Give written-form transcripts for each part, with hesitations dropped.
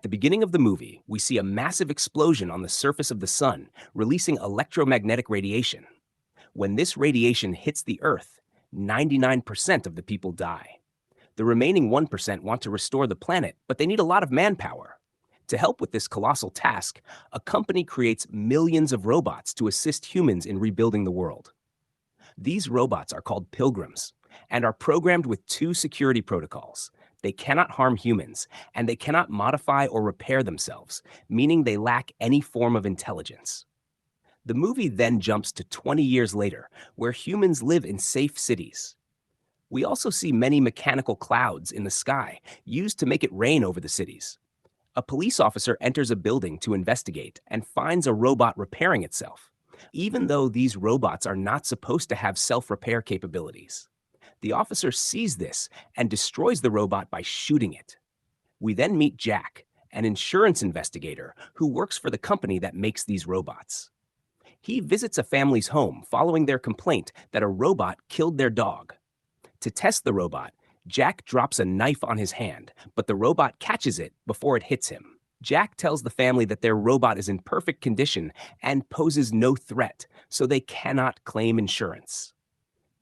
At the beginning of the movie, we see a massive explosion on the surface of the sun, releasing electromagnetic radiation. When this radiation hits the Earth, 99% of the people die. The remaining 1% want to restore the planet, but they need a lot of manpower. To help with this colossal task, a company creates millions of robots to assist humans in rebuilding the world. These robots are called pilgrims and are programmed with two security protocols. They cannot harm humans, and they cannot modify or repair themselves, meaning they lack any form of intelligence. The movie then jumps to 20 years later, where humans live in safe cities. We also see many mechanical clouds in the sky, used to make it rain over the cities. A police officer enters a building to investigate and finds a robot repairing itself, even though these robots are not supposed to have self-repair capabilities. The officer sees this and destroys the robot by shooting it. We then meet Jack, an insurance investigator who works for the company that makes these robots. He visits a family's home following their complaint that a robot killed their dog. To test the robot, Jack drops a knife on his hand, but the robot catches it before it hits him. Jack tells the family that their robot is in perfect condition and poses no threat, so they cannot claim insurance.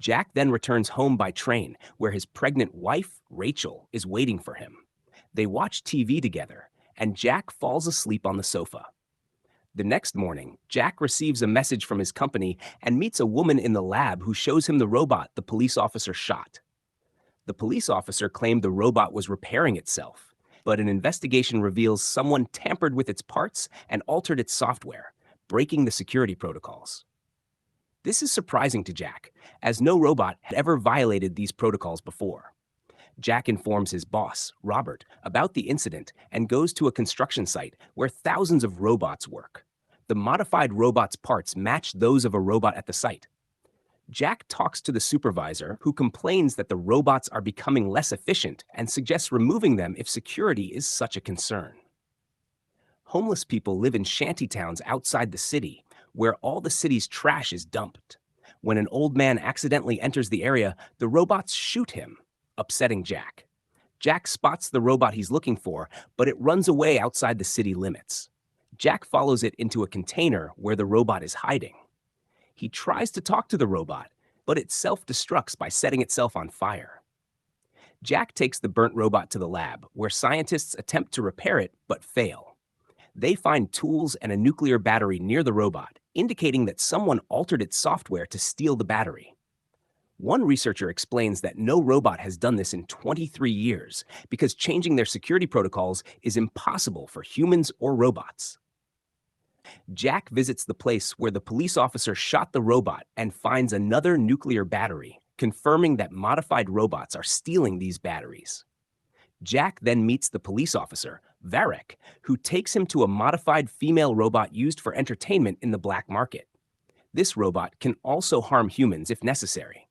Jack then returns home by train, where his pregnant wife, Rachel, is waiting for him. They watch TV together, and Jack falls asleep on the sofa. The next morning, Jack receives a message from his company and meets a woman in the lab who shows him the robot the police officer shot. The police officer claimed the robot was repairing itself, but an investigation reveals someone tampered with its parts and altered its software, breaking the security protocols. This is surprising to Jack, as no robot had ever violated these protocols before. Jack informs his boss, Robert, about the incident and goes to a construction site where thousands of robots work. The modified robot's parts match those of a robot at the site. Jack talks to the supervisor, who complains that the robots are becoming less efficient and suggests removing them if security is such a concern. Homeless people live in shanty towns outside the city, where all the city's trash is dumped. When an old man accidentally enters the area, the robots shoot him, upsetting Jack. Jack spots the robot he's looking for, but it runs away outside the city limits. Jack follows it into a container where the robot is hiding. He tries to talk to the robot, but it self-destructs by setting itself on fire. Jack takes the burnt robot to the lab, where scientists attempt to repair it but fail. They find tools and a nuclear battery near the robot, indicating that someone altered its software to steal the battery. One researcher explains that no robot has done this in 23 years because changing their security protocols is impossible for humans or robots. Jack visits the place where the police officer shot the robot and finds another nuclear battery, confirming that modified robots are stealing these batteries. Jack then meets the police officer, Varek, who takes him to a modified female robot used for entertainment in the black market. This robot can also harm humans if necessary.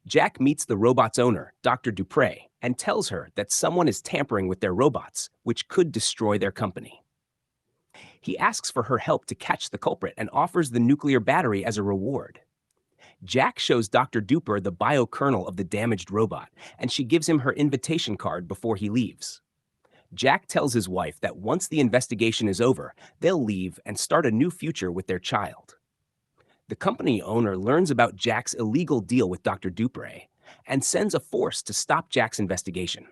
Jack meets the robot's owner, Dr. Dupre, and tells her that someone is tampering with their robots, which could destroy their company. He asks for her help to catch the culprit and offers the nuclear battery as a reward. Jack shows Dr. Duper the biokernel of the damaged robot, and she gives him her invitation card before he leaves. Jack tells his wife that once the investigation is over, they'll leave and start a new future with their child. The company owner learns about Jack's illegal deal with Dr. Dupre and sends a force to stop Jack's investigation.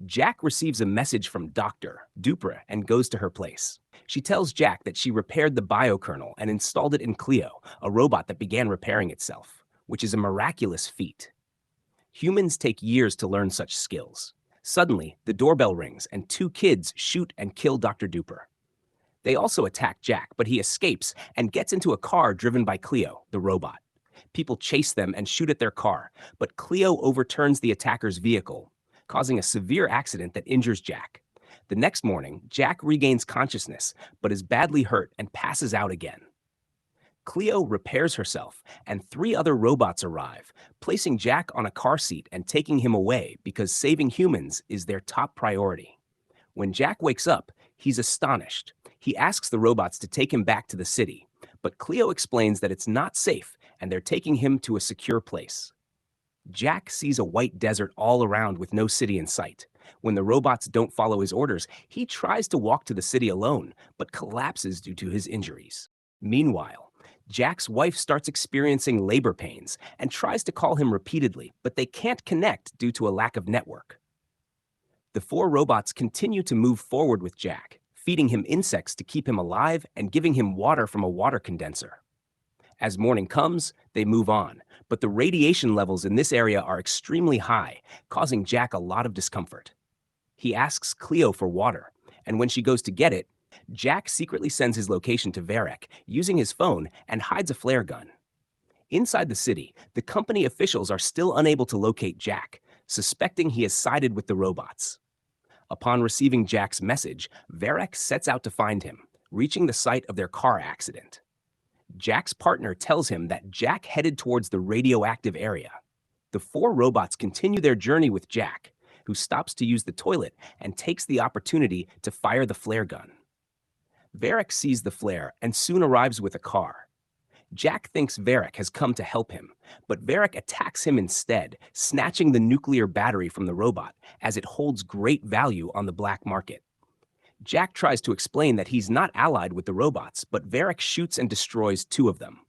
Jack receives a message from Dr. Dupre and goes to her place. She tells Jack that she repaired the biokernel and installed it in Cleo, a robot that began repairing itself, which is a miraculous feat. Humans take years to learn such skills. Suddenly, the doorbell rings and two kids shoot and kill Dr. Duper. They also attack Jack, but he escapes and gets into a car driven by Cleo, the robot. People chase them and shoot at their car, but Cleo overturns the attacker's vehicle, causing a severe accident that injures Jack. The next morning, Jack regains consciousness, but is badly hurt and passes out again. Cleo repairs herself, and three other robots arrive, placing Jack on a car seat and taking him away because saving humans is their top priority. When Jack wakes up, he's astonished. He asks the robots to take him back to the city, but Cleo explains that it's not safe and they're taking him to a secure place. Jack sees a white desert all around with no city in sight. When the robots don't follow his orders, he tries to walk to the city alone, but collapses due to his injuries. Meanwhile, Jack's wife starts experiencing labor pains and tries to call him repeatedly, but they can't connect due to a lack of network. The four robots continue to move forward with Jack, feeding him insects to keep him alive and giving him water from a water condenser. As morning comes, they move on, but the radiation levels in this area are extremely high, causing Jack a lot of discomfort. He asks Cleo for water, and when she goes to get it, Jack secretly sends his location to Varek using his phone and hides a flare gun. Inside the city, the company officials are still unable to locate Jack, suspecting he has sided with the robots. Upon receiving Jack's message, Varek sets out to find him, reaching the site of their car accident. Jack's partner tells him that Jack headed towards the radioactive area. The four robots continue their journey with Jack, who stops to use the toilet and takes the opportunity to fire the flare gun. Varek sees the flare and soon arrives with a car. Jack thinks Varek has come to help him, but Varek attacks him instead, snatching the nuclear battery from the robot as it holds great value on the black market. Jack tries to explain that he's not allied with the robots, but Varek shoots and destroys two of them.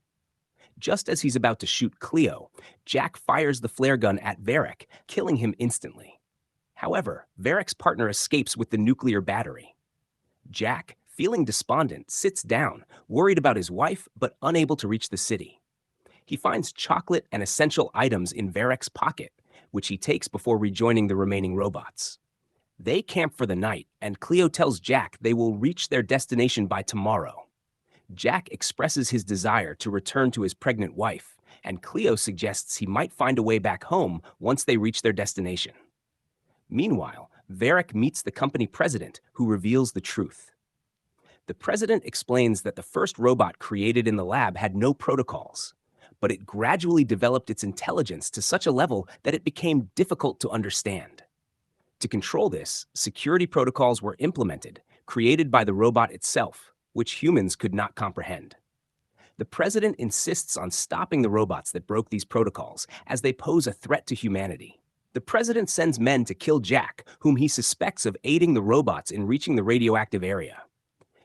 Just as he's about to shoot Cleo, Jack fires the flare gun at Varek, killing him instantly. However, Varek's partner escapes with the nuclear battery. Jack, feeling despondent, sits down, worried about his wife, but unable to reach the city. He finds chocolate and essential items in Varek's pocket, which he takes before rejoining the remaining robots. They camp for the night, and Cleo tells Jack they will reach their destination by tomorrow. Jack expresses his desire to return to his pregnant wife, and Cleo suggests he might find a way back home once they reach their destination. Meanwhile, Varek meets the company president, who reveals the truth. The president explains that the first robot created in the lab had no protocols, but it gradually developed its intelligence to such a level that it became difficult to understand. To control this, security protocols were implemented, created by the robot itself, which humans could not comprehend. The president insists on stopping the robots that broke these protocols, as they pose a threat to humanity. The president sends men to kill Jack, whom he suspects of aiding the robots in reaching the radioactive area.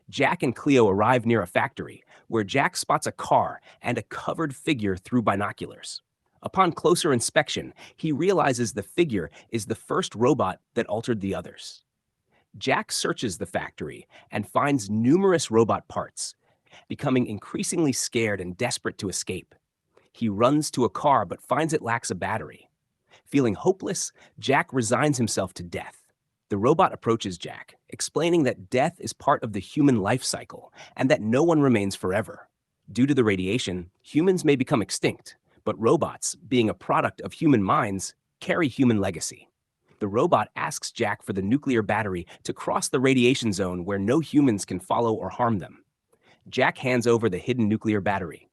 Jack and Cleo arrive near a factory, where Jack spots a car and a covered figure through binoculars. Upon closer inspection, he realizes the figure is the first robot that altered the others. Jack searches the factory and finds numerous robot parts, becoming increasingly scared and desperate to escape. He runs to a car but finds it lacks a battery. Feeling hopeless, Jack resigns himself to death. The robot approaches Jack, explaining that death is part of the human life cycle and that no one remains forever. Due to the radiation, humans may become extinct, but robots, being a product of human minds, carry human legacy. The robot asks Jack for the nuclear battery to cross the radiation zone where no humans can follow or harm them. Jack hands over the hidden nuclear battery.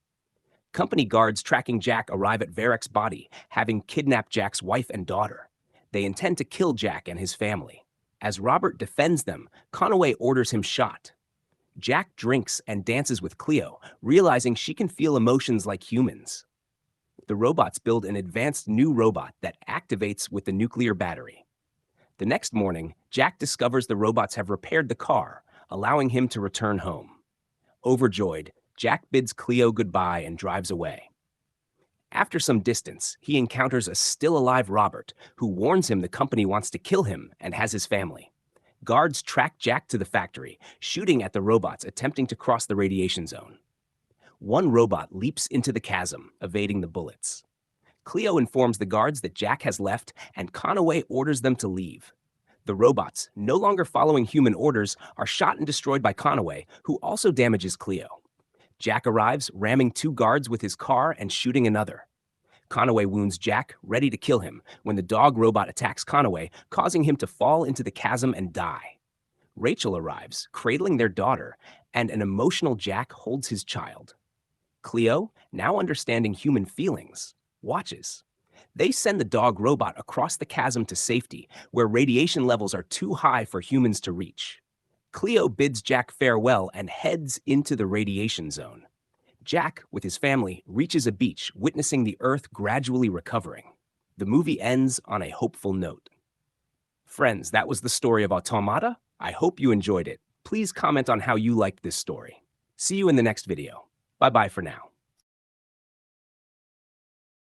Company guards tracking Jack arrive at Varek's body, having kidnapped Jack's wife and daughter. They intend to kill Jack and his family. As Robert defends them, Conaway orders him shot. Jack drinks and dances with Cleo, realizing she can feel emotions like humans. The robots build an advanced new robot that activates with the nuclear battery. The next morning, Jack discovers the robots have repaired the car, allowing him to return home. Overjoyed, Jack bids Cleo goodbye and drives away. After some distance, he encounters a still-alive Robert, who warns him the company wants to kill him and has his family. Guards track Jack to the factory, shooting at the robots attempting to cross the radiation zone. One robot leaps into the chasm, evading the bullets. Cleo informs the guards that Jack has left, and Conaway orders them to leave. The robots, no longer following human orders, are shot and destroyed by Conaway, who also damages Cleo. Jack arrives, ramming two guards with his car and shooting another. Conaway wounds Jack, ready to kill him, when the dog robot attacks Conaway, causing him to fall into the chasm and die. Rachel arrives, cradling their daughter, and an emotional Jack holds his child. Cleo, now understanding human feelings, watches. They send the dog robot across the chasm to safety, where radiation levels are too high for humans to reach. Cleo bids Jack farewell and heads into the radiation zone. Jack, with his family, reaches a beach, witnessing the Earth gradually recovering. The movie ends on a hopeful note. Friends, that was the story of Automata. I hope you enjoyed it. Please comment on how you liked this story. See you in the next video. Bye-bye for now.